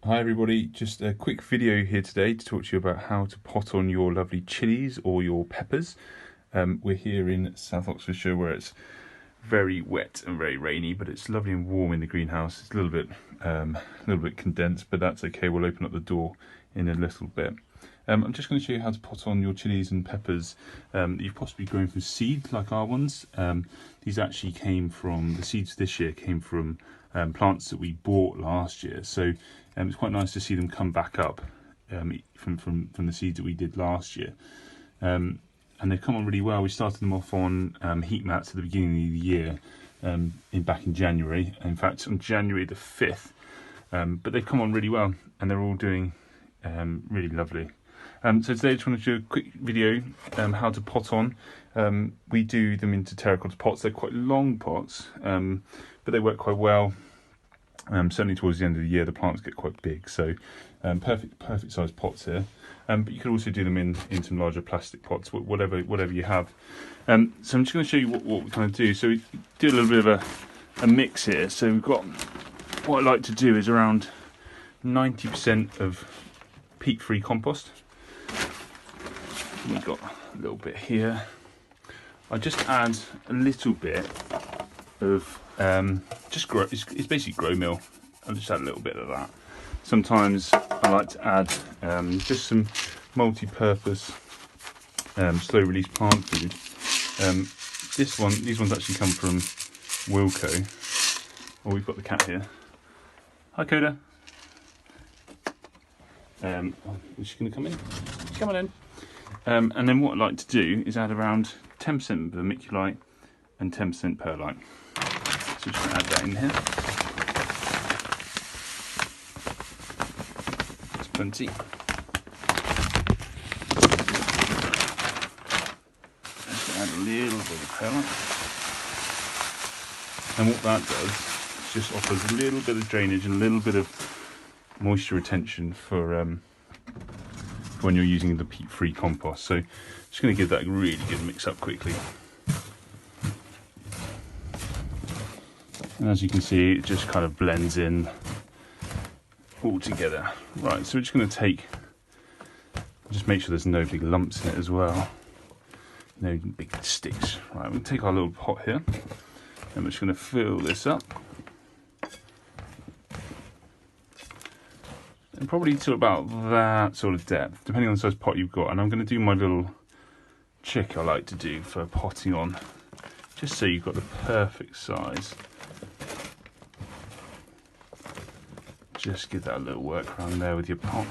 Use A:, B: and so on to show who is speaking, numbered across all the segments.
A: Hi everybody, just a quick video here today to talk to you about how to pot on your lovely chilies or your peppers. We're here in South Oxfordshire where it's very wet and very rainy, but it's lovely and warm in the greenhouse. It's a little bit condensed, but that's okay. We'll open up the door in a little bit. I'm just going to show you how to pot on your chilies and peppers that you've possibly grown from seed, like our ones. These actually the seeds this year came from plants that we bought last year, so it's quite nice to see them come back up from the seeds that we did last year. And they've come on really well. We started them off on heat mats at the beginning of the year, back in January. In fact, on January the 5th. But they've come on really well, and they're all doing really lovely. So today I just want to do a quick video how to pot on. We do them into terracotta pots. They're quite long pots, but they work quite well. Certainly towards the end of the year the plants get quite big, so perfect sized pots here. But you could also do them in some larger plastic pots, whatever you have. So I'm just going to show you what we kind of do. So we do a little bit of a mix here. So we've got, what I like to do is around 90% of peat-free compost. We've got a little bit here. I just add a little bit of it's basically grow meal. I'll just add a little bit of that. Sometimes I like to add just some multi-purpose slow release plant food. These ones actually come from Wilko. Oh, we've got the cat here. Hi, Koda. Is she going to come in? Come on in. And then what I like to do is add around 10% vermiculite and 10% perlite. So just going to add that in here. That's plenty. Just add a little bit of perlite. And what that does is just offers a little bit of drainage and a little bit of moisture retention for when you're using the peat-free compost. So just going to give that a really good mix up quickly. And as you can see, it just kind of blends in all together. Right, so we're just going to just make sure there's no big lumps in it as well. No big sticks. Right, we're going to take our little pot here and we're just going to fill this up. And probably to about that sort of depth, depending on the size pot you've got. And I'm going to do my little trick I like to do for potting on, just so you've got the perfect size. Just give that a little work around there with your pot.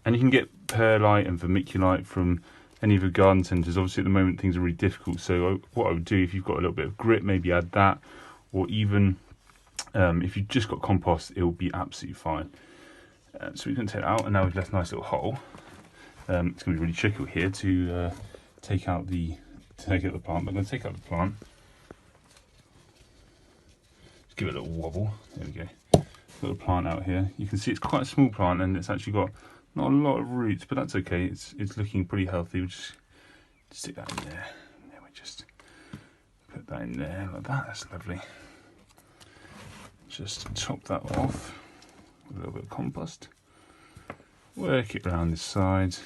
A: And you can get perlite and vermiculite from any of the garden centres. Obviously at the moment things are really difficult, so what I would do, if you've got a little bit of grit, maybe add that, or even if you've just got compost, it will be absolutely fine. So we're going to take it out, and now we've left a nice little hole. It's going to be really tricky here to take out the plant, but I'm going to take out the plant. Just give it a little wobble. There we go. Little plant out here. You can see it's quite a small plant, and it's actually got not a lot of roots, but that's okay. It's looking pretty healthy. We'll just stick that in there. And then we just put that in there like that. That's lovely. Just top that off with a little bit of compost. Work it around this side,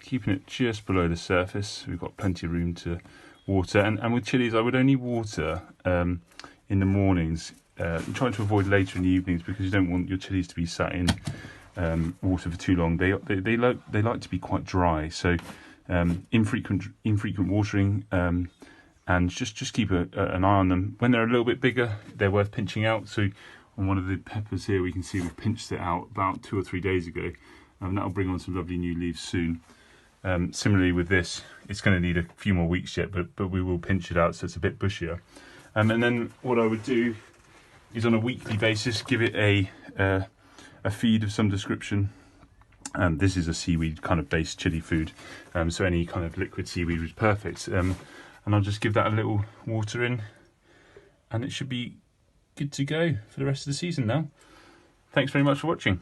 A: keeping it just below the surface. We've got plenty of room to water, and with chilies I would only water in the mornings. Try to avoid later in the evenings, because you don't want your chilies to be sat in water for too long. They like to be quite dry, so infrequent watering. And just keep an eye on them. When they're a little bit bigger, they're worth pinching out. So on one of the peppers here, we can see we've pinched it out about 2 or 3 days ago. And that'll bring on some lovely new leaves soon. Similarly with this, it's going to need a few more weeks yet, but we will pinch it out so it's a bit bushier. And then what I would do is, on a weekly basis, give it a feed of some description. This is a seaweed kind of based chili food, so any kind of liquid seaweed is perfect. And I'll just give that a little water in, and it should be good to go for the rest of the season now. Thanks very much for watching.